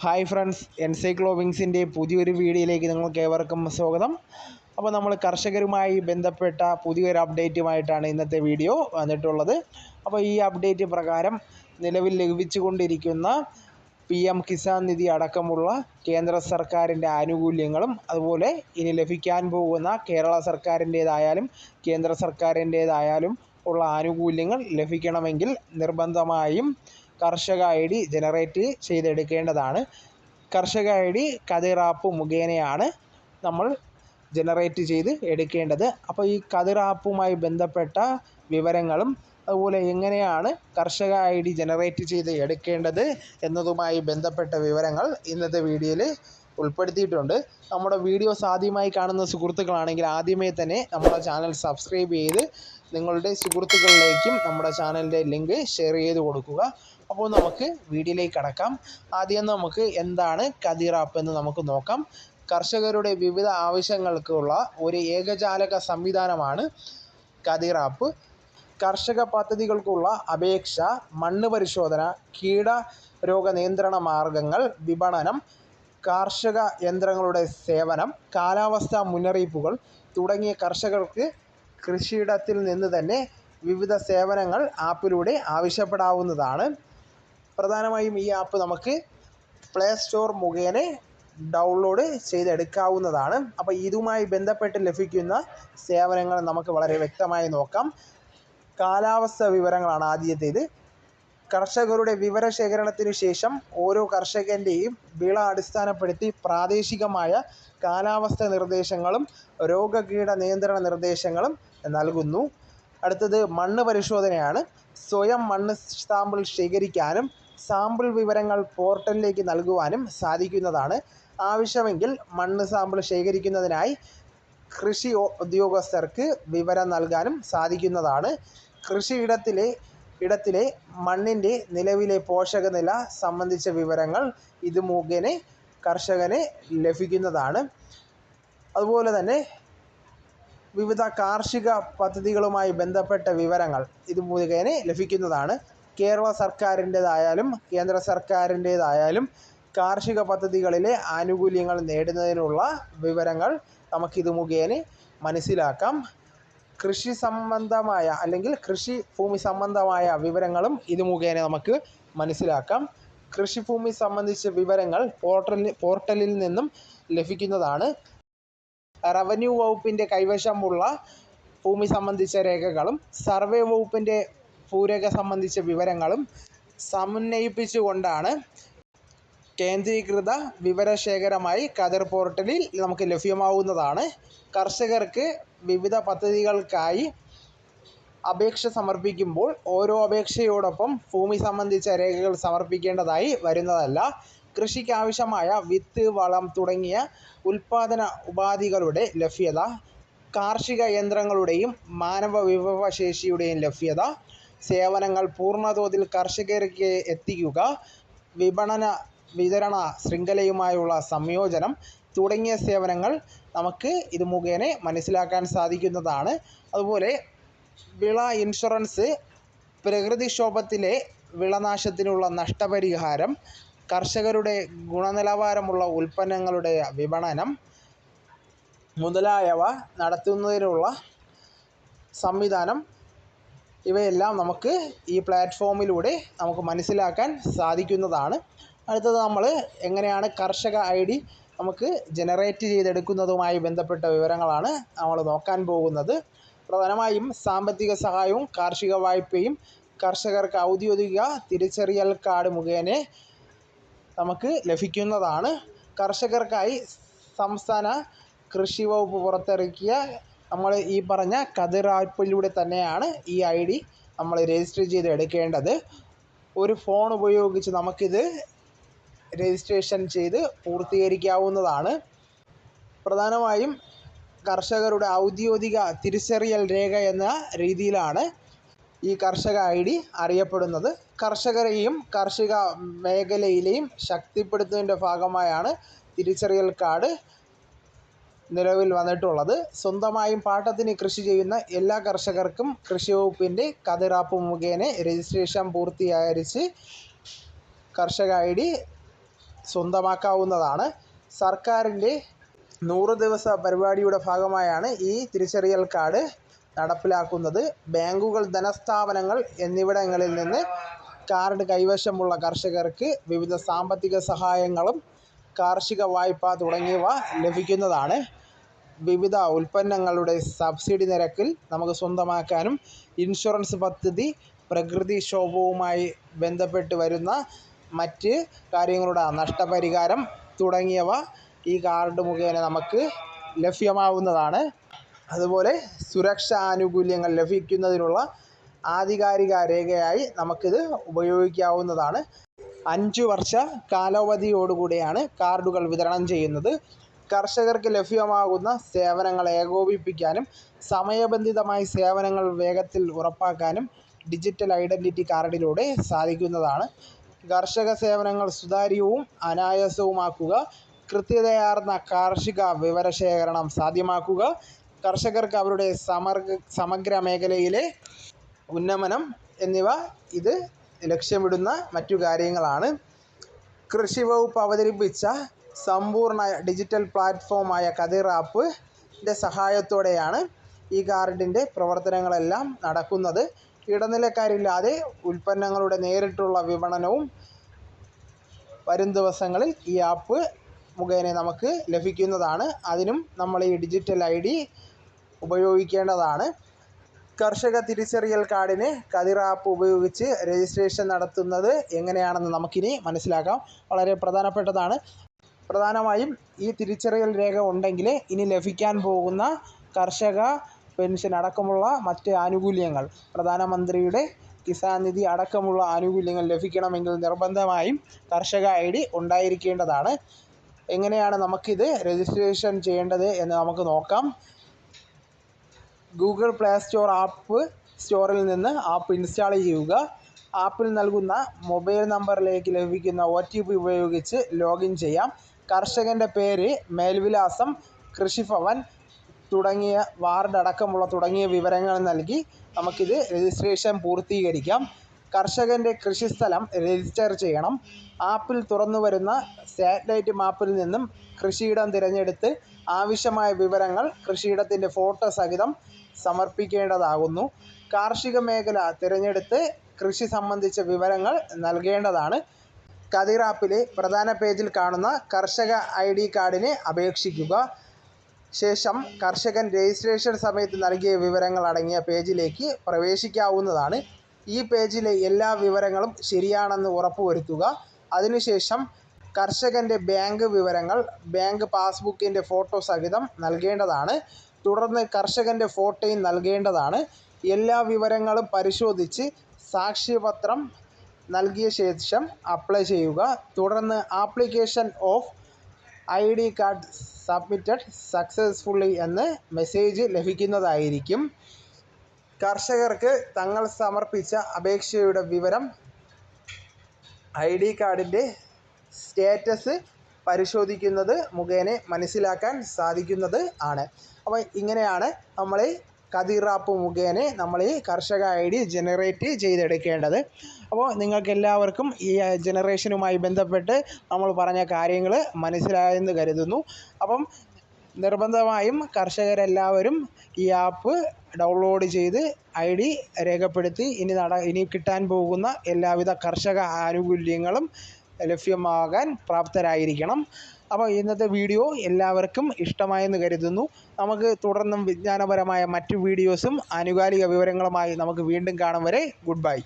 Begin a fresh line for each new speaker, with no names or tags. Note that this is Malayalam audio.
ഹായ് ഫ്രണ്ട്സ്, എൻസൈക്ലോവിങ്സിൻ്റെ പുതിയൊരു വീഡിയോയിലേക്ക് നിങ്ങൾക്ക് ഏവർക്കും സ്വാഗതം. അപ്പോൾ നമ്മൾ കർഷകരുമായി ബന്ധപ്പെട്ട പുതിയൊരു അപ്ഡേറ്റുമായിട്ടാണ് ഇന്നത്തെ വീഡിയോ വന്നിട്ടുള്ളത്. അപ്പോൾ ഈ അപ്ഡേറ്റ് പ്രകാരം നിലവിൽ ലഭിച്ചുകൊണ്ടിരിക്കുന്ന PM കിസാൻ നിധി അടക്കമുള്ള കേന്ദ്ര സർക്കാരിൻ്റെ ആനുകൂല്യങ്ങളും അതുപോലെ ഇനി ലഭിക്കാൻ പോകുന്ന കേരള സർക്കാരിൻ്റേതായാലും കേന്ദ്ര സർക്കാരിൻ്റേതായാലും ഉള്ള ആനുകൂല്യങ്ങൾ ലഭിക്കണമെങ്കിൽ നിർബന്ധമായും കർഷക ID ജനറേറ്റ് ചെയ്തെടുക്കേണ്ടതാണ്. കർഷക ID കതിർ ആപ്പ് മുഖേനയാണ് നമ്മൾ ജനറേറ്റ് ചെയ്ത് എടുക്കേണ്ടത്. അപ്പോൾ ഈ കതിർ ആപ്പുമായി ബന്ധപ്പെട്ട വിവരങ്ങളും അതുപോലെ എങ്ങനെയാണ് കർഷക ID ജനറേറ്റ് ചെയ്ത് എടുക്കേണ്ടത് എന്നതുമായി ബന്ധപ്പെട്ട വിവരങ്ങൾ ഇന്നത്തെ വീഡിയോയിൽ ഉൾപ്പെടുത്തിയിട്ടുണ്ട്. നമ്മുടെ വീഡിയോസ് ആദ്യമായി കാണുന്ന സുഹൃത്തുക്കളാണെങ്കിൽ ആദ്യമേ തന്നെ നമ്മുടെ ചാനൽ സബ്സ്ക്രൈബ് ചെയ്ത് നിങ്ങളുടെ സുഹൃത്തുക്കളിലേക്കും നമ്മുടെ ചാനലിൻ്റെ ലിങ്ക് ഷെയർ ചെയ്ത് കൊടുക്കുക. അപ്പോൾ നമുക്ക് വീഡിയോയിലേക്ക് കടക്കാം. ആദ്യം നമുക്ക് എന്താണ് കതിർ ആപ്പ് എന്ന് നമുക്ക് നോക്കാം. കർഷകരുടെ വിവിധ ആവശ്യങ്ങൾക്കുള്ള ഒരു ഏകജാലക സംവിധാനമാണ് കതിർ ആപ്പ്. കർഷക പദ്ധതികൾക്കുള്ള അപേക്ഷ, മണ്ണ് പരിശോധന, കീടരോഗ നിയന്ത്രണ മാർഗങ്ങൾ, വിപണനം, കാർഷിക യന്ത്രങ്ങളുടെ സേവനം, കാലാവസ്ഥാ മുന്നറിയിപ്പുകൾ തുടങ്ങിയ കർഷകർക്ക് കൃഷിയിടത്തിൽ നിന്ന് തന്നെ വിവിധ സേവനങ്ങൾ ആപ്പിലൂടെ ആവശ്യപ്പെടാവുന്നതാണ്. പ്രധാനമായും ഈ ആപ്പ് നമുക്ക് പ്ലേ സ്റ്റോർ മുഖേന ഡൗൺലോഡ് ചെയ്തെടുക്കാവുന്നതാണ്. അപ്പോൾ ഇതുമായി ബന്ധപ്പെട്ട് ലഭിക്കുന്ന സേവനങ്ങൾ നമുക്ക് വളരെ വ്യക്തമായി നോക്കാം. കാലാവസ്ഥ വിവരങ്ങളാണ് ആദ്യത്തേത്. കർഷകരുടെ വിവരശേഖരണത്തിനു ശേഷം ഓരോ കർഷകൻ്റെയും വിള അടിസ്ഥാനപ്പെടുത്തി പ്രാദേശികമായ കാലാവസ്ഥ നിർദ്ദേശങ്ങളും രോഗകീട നിയന്ത്രണ നിർദ്ദേശങ്ങളും നൽകുന്നു. അടുത്തത് മണ്ണ് പരിശോധനയാണ്. സ്വയം മണ്ണ് സാമ്പിൾ ശേഖരിക്കാനും സാമ്പിൾ വിവരങ്ങൾ പോർട്ടലിലേക്ക് നൽകുവാനും സാധിക്കുന്നതാണ്. ആവശ്യമെങ്കിൽ മണ്ണ് സാമ്പിൾ ശേഖരിക്കുന്നതിനായി കൃഷി ഉദ്യോഗസ്ഥർക്ക് വിവരം നൽകാനും സാധിക്കുന്നതാണ്. ഇടത്തിലെ മണ്ണിൻ്റെ നിലവിലെ പോഷകനില സംബന്ധിച്ച വിവരങ്ങൾ ഇത് മുഖേന കർഷകന് ലഭിക്കുന്നതാണ്. അതുപോലെ തന്നെ വിവിധ കാർഷിക പദ്ധതികളുമായി ബന്ധപ്പെട്ട വിവരങ്ങൾ ഇത് മുഖേന ലഭിക്കുന്നതാണ്. കേരള സർക്കാരിൻ്റേതായാലും കേന്ദ്ര സർക്കാരിൻ്റേതായാലും കാർഷിക പദ്ധതികളിലെ ആനുകൂല്യങ്ങൾ നേടുന്നതിനുള്ള വിവരങ്ങൾ നമുക്കിത് മുഖേന മനസ്സിലാക്കാം. കൃഷി സംബന്ധമായ അല്ലെങ്കിൽ കൃഷിഭൂമി സംബന്ധമായ വിവരങ്ങളും ഇത് മുഖേന നമുക്ക് മനസ്സിലാക്കാം. കൃഷിഭൂമി സംബന്ധിച്ച വിവരങ്ങൾ പോർട്ടലിൽ നിന്നും ലഭിക്കുന്നതാണ്. റവന്യൂ വകുപ്പിൻ്റെ കൈവശമുള്ള ഭൂമി സംബന്ധിച്ച രേഖകളും സർവേ വകുപ്പിൻ്റെ ഭൂരേഖ സംബന്ധിച്ച വിവരങ്ങളും സമന്വയിപ്പിച്ചുകൊണ്ടാണ് കേന്ദ്രീകൃത വിവരശേഖരമായി കതിർ പോർട്ടലിൽ നമുക്ക് ലഭ്യമാവുന്നതാണ്. കർഷകർക്ക് വിവിധ പദ്ധതികൾക്കായി അപേക്ഷ സമർപ്പിക്കുമ്പോൾ ഓരോ അപേക്ഷയോടൊപ്പം ഭൂമി സംബന്ധിച്ച രേഖകൾ സമർപ്പിക്കേണ്ടതായി വരുന്നതല്ല. കൃഷിക്കാവശ്യമായ വിത്ത്, വളം തുടങ്ങിയ ഉൽപ്പാദന ഉപാധികളുടെ ലഭ്യത, കാർഷിക യന്ത്രങ്ങളുടെയും മാനവ വിഭവശേഷിയുടെയും ലഭ്യത, സേവനങ്ങൾ പൂർണ്ണതോതിൽ കർഷകർക്ക് എത്തിക്കുക, വിതരണ ശൃംഖലയുമായുള്ള സംയോജനം തുടങ്ങിയ സേവനങ്ങൾ നമുക്ക് ഇത് മുഖേന മനസ്സിലാക്കാൻ സാധിക്കുന്നതാണ്. അതുപോലെ വിള ഇൻഷുറൻസ്, പ്രകൃതിക്ഷോഭത്തിലെ വിളനാശത്തിനുള്ള നഷ്ടപരിഹാരം, കർഷകരുടെ ഗുണനിലവാരമുള്ള ഉൽപ്പന്നങ്ങളുടെ വിപണനം മുതലായവ നടത്തുന്നതിനുള്ള സംവിധാനം ഇവയെല്ലാം നമുക്ക് ഈ പ്ലാറ്റ്ഫോമിലൂടെ നമുക്ക് മനസ്സിലാക്കാൻ സാധിക്കുന്നതാണ്. അടുത്തത് നമ്മൾ എങ്ങനെയാണ് കർഷക ID നമുക്ക് ജനറേറ്റ് ചെയ്തെടുക്കുന്നതുമായി ബന്ധപ്പെട്ട വിവരങ്ങളാണ് നമ്മൾ നോക്കാൻ പോകുന്നത്. പ്രധാനമായും സാമ്പത്തിക സഹായവും കാർഷിക വായ്പയും കർഷകർക്ക് ഔദ്യോഗിക തിരിച്ചറിയൽ കാർഡ് മുഖേന നമുക്ക് ലഭിക്കുന്നതാണ്. കർഷകർക്കായി സംസ്ഥാന കൃഷി വകുപ്പ് പുറത്തിറക്കിയ നമ്മൾ ഈ പറഞ്ഞ കതിർ ആപ്പിലൂടെ തന്നെയാണ് ഈ ID നമ്മൾ രജിസ്റ്റർ ചെയ്ത് എടുക്കേണ്ടത്. ഒരു ഫോൺ ഉപയോഗിച്ച് നമുക്കിത് രജിസ്ട്രേഷൻ ചെയ്ത് പൂർത്തീകരിക്കാവുന്നതാണ്. പ്രധാനമായും കർഷകരുടെ ഔദ്യോഗിക തിരിച്ചറിയൽ രേഖ എന്ന രീതിയിലാണ് ഈ കർഷക ID അറിയപ്പെടുന്നത്. കർഷകരെയും കാർഷിക മേഖലയിലെയും ശക്തിപ്പെടുത്തുന്നതിൻ്റെ ഭാഗമായാണ് തിരിച്ചറിയൽ കാർഡ് നിലവിൽ വന്നിട്ടുള്ളത്. സ്വന്തമായും പാട്ടത്തിന് കൃഷി ചെയ്യുന്ന എല്ലാ കർഷകർക്കും കൃഷി വകുപ്പിൻ്റെ കതിർ ആപ്പ് മുഖേന രജിസ്ട്രേഷൻ പൂർത്തീകരിച്ച് കർഷക ID സ്വന്തമാക്കാവുന്നതാണ്. സർക്കാരിൻ്റെ 100 ദിവസ പരിപാടിയുടെ ഭാഗമായാണ് ഈ തിരിച്ചറിയൽ കാർഡ് നടപ്പിലാക്കുന്നത്. ബാങ്കുകൾ, ധനസ്ഥാപനങ്ങൾ എന്നിവിടങ്ങളിൽ നിന്ന് കാർഡ് കൈവശമുള്ള കർഷകർക്ക് വിവിധ സാമ്പത്തിക സഹായങ്ങളും കാർഷിക വായ്പ തുടങ്ങിയവ ലഭിക്കുന്നതാണ്. വിവിധ ഉൽപ്പന്നങ്ങളുടെ സബ്സിഡി നിരക്കിൽ നമുക്ക് സ്വന്തമാക്കാനും ഇൻഷുറൻസ് പദ്ധതി, പ്രകൃതിക്ഷോഭവുമായി ബന്ധപ്പെട്ട് വരുന്ന മറ്റ് കാര്യങ്ങളുടെ നഷ്ടപരിഹാരം തുടങ്ങിയവ ഈ കാർഡ് മുഖേന നമുക്ക് ലഭ്യമാവുന്നതാണ്. അതുപോലെ സുരക്ഷാ ആനുകൂല്യങ്ങൾ ലഭിക്കുന്നതിനുള്ള ആധികാരിക രേഖയായി നമുക്കിത് ഉപയോഗിക്കാവുന്നതാണ്. 5 വർഷ കാലാവധിയോടുകൂടിയാണ് കാർഡുകൾ വിതരണം ചെയ്യുന്നത്. കർഷകർക്ക് ലഭ്യമാകുന്ന സേവനങ്ങൾ ഏകോപിപ്പിക്കാനും സമയബന്ധിതമായി സേവനങ്ങൾ വേഗത്തിൽ ഉറപ്പാക്കാനും ഡിജിറ്റൽ ഐഡൻറ്റിറ്റി കാർഡിലൂടെ സാധിക്കുന്നതാണ്. കർഷക സേവനങ്ങൾ സുതാര്യവും അനായാസവുമാക്കുക, കൃത്യതയാർന്ന കാർഷിക വിവരശേഖരണം സാധ്യമാക്കുക, കർഷകർക്ക് അവരുടെ സമഗ്ര മേഖലയിലെ ഉന്നമനം എന്നിവ ഇത് ലക്ഷ്യമിടുന്ന മറ്റു കാര്യങ്ങളാണ്. കൃഷി വകുപ്പ് അവതരിപ്പിച്ച സമ്പൂർണ്ണ ഡിജിറ്റൽ പ്ലാറ്റ്ഫോമായ കതിർ ആപ്പിൻ്റെ സഹായത്തോടെയാണ് ഈ കാർഡിൻ്റെ പ്രവർത്തനങ്ങളെല്ലാം നടക്കുന്നത്. ഇടനിലക്കാരില്ലാതെ ഉൽപ്പന്നങ്ങളുടെ നേരിട്ടുള്ള വിപണനവും വരും ദിവസങ്ങളിൽ ഈ ആപ്പ് മുഖേന നമുക്ക് ലഭിക്കുന്നതാണ്. അതിനും നമ്മൾ ഈ ഡിജിറ്റൽ ID ഉപയോഗിക്കേണ്ടതാണ്. കർഷക തിരിച്ചറിയൽ കാർഡിന് കതിർ ആപ്പ് ഉപയോഗിച്ച് രജിസ്ട്രേഷൻ നടത്തുന്നത് എങ്ങനെയാണെന്ന് നമുക്കിനി മനസ്സിലാക്കാം. വളരെ പ്രധാനപ്പെട്ടതാണ്. പ്രധാനമായും ഈ തിരിച്ചറിയൽ രേഖ ഉണ്ടെങ്കിൽ ഇനി ലഭിക്കാൻ പോകുന്ന കർഷക പെൻഷൻ അടക്കമുള്ള മറ്റ് ആനുകൂല്യങ്ങൾ, പ്രധാനമന്ത്രിയുടെ കിസാൻ നിധി അടക്കമുള്ള ആനുകൂല്യങ്ങൾ ലഭിക്കണമെങ്കിൽ നിർബന്ധമായും കർഷക ID ഉണ്ടായിരിക്കേണ്ടതാണ്. എങ്ങനെയാണ് നമുക്കിത് രജിസ്ട്രേഷൻ ചെയ്യേണ്ടത് എന്ന് നമുക്ക് നോക്കാം. ഗൂഗിൾ പ്ലേ സ്റ്റോർ ആപ്പ് സ്റ്റോറിൽ നിന്ന് ആപ്പ് ഇൻസ്റ്റാൾ ചെയ്യുക. ആപ്പിൽ നൽകുന്ന മൊബൈൽ നമ്പറിലേക്ക് ലഭിക്കുന്ന OTP ഉപയോഗിച്ച് ലോഗിൻ ചെയ്യാം. കർഷകൻ്റെ പേര്, മേൽവിലാസം, കൃഷിഭവൻ തുടങ്ങിയ വാർഡ് അടക്കമുള്ള തുടങ്ങിയ വിവരങ്ങൾ നൽകി നമുക്കിത് രജിസ്ട്രേഷൻ പൂർത്തീകരിക്കാം. കർഷകൻ്റെ കൃഷിസ്ഥലം രജിസ്റ്റർ ചെയ്യണം. ആപ്പിൽ തുറന്നു വരുന്ന സാറ്റലൈറ്റ് മാപ്പിൽ നിന്നും കൃഷിയിടം തിരഞ്ഞെടുത്ത് ആവശ്യമായ വിവരങ്ങൾ കൃഷിയിടത്തിൻ്റെ ഫോട്ടോ സഹിതം സമർപ്പിക്കേണ്ടതാകുന്നു. കാർഷിക മേഖല തിരഞ്ഞെടുത്ത് കൃഷി സംബന്ധിച്ച വിവരങ്ങൾ നൽകേണ്ടതാണ്. കതിർ ആപ്പിലെ പ്രധാന പേജിൽ കാണുന്ന കർഷക ID കാർഡിന് അപേക്ഷിക്കുക. ശേഷം കർഷകൻ രജിസ്ട്രേഷൻ സമയത്ത് നൽകിയ വിവരങ്ങൾ അടങ്ങിയ പേജിലേക്ക് പ്രവേശിക്കാവുന്നതാണ്. ഈ പേജിലെ എല്ലാ വിവരങ്ങളും ശരിയാണെന്ന് ഉറപ്പുവരുത്തുക. അതിനുശേഷം കർഷകൻ്റെ ബാങ്ക് വിവരങ്ങൾ ബാങ്ക് പാസ്ബുക്കിൻ്റെ ഫോട്ടോ സഹിതം നൽകേണ്ടതാണ്. തുടർന്ന് കർഷകൻ്റെ ഫോട്ടോയും നൽകേണ്ടതാണ്. എല്ലാ വിവരങ്ങളും പരിശോധിച്ച് സാക്ഷ്യപത്രം നൽകിയ ശേഷം അപ്ലൈ ചെയ്യുക. തുടർന്ന് application of ID card submitted successfully എന്ന് മെസ്സേജ് ലഭിക്കുന്നതായിരിക്കും. കർഷകർക്ക് തങ്ങൾ സമർപ്പിച്ച അപേക്ഷയുടെ വിവരം ID കാർഡിൻ്റെ സ്റ്റാറ്റസ് പരിശോധിക്കുന്നത് മുഖേന മനസ്സിലാക്കാൻ സാധിക്കുന്നത് ആണ്. അപ്പോൾ ഇങ്ങനെയാണ് നമ്മൾ കതിർ ആപ്പ് മുഖേന നമ്മൾ ഈ കർഷക ID ജനറേറ്റ് ചെയ്തെടുക്കേണ്ടത്. അപ്പോൾ നിങ്ങൾക്കെല്ലാവർക്കും ഈ ജനറേഷനുമായി ബന്ധപ്പെട്ട് നമ്മൾ പറഞ്ഞ കാര്യങ്ങൾ മനസ്സിലായെന്ന് കരുതുന്നു. അപ്പം നിർബന്ധമായും കർഷകരെല്ലാവരും ഈ ആപ്പ് ഡൗൺലോഡ് ചെയ്ത് ID രേഖപ്പെടുത്തി ഇനി കിട്ടാൻ പോകുന്ന എല്ലാവിധ കർഷക ആനുകൂല്യങ്ങളും ലഭ്യമാകാൻ പ്രാപ്തരായിരിക്കണം. അപ്പോൾ ഇന്നത്തെ വീഡിയോ എല്ലാവർക്കും ഇഷ്ടമായെന്ന് കരുതുന്നു. നമുക്ക് തുടർന്നും വിജ്ഞാനപരമായ മറ്റു വീഡിയോസും ആനുകാലിക വിവരങ്ങളുമായി നമുക്ക് വീണ്ടും കാണും വരെ ഗുഡ് ബൈ.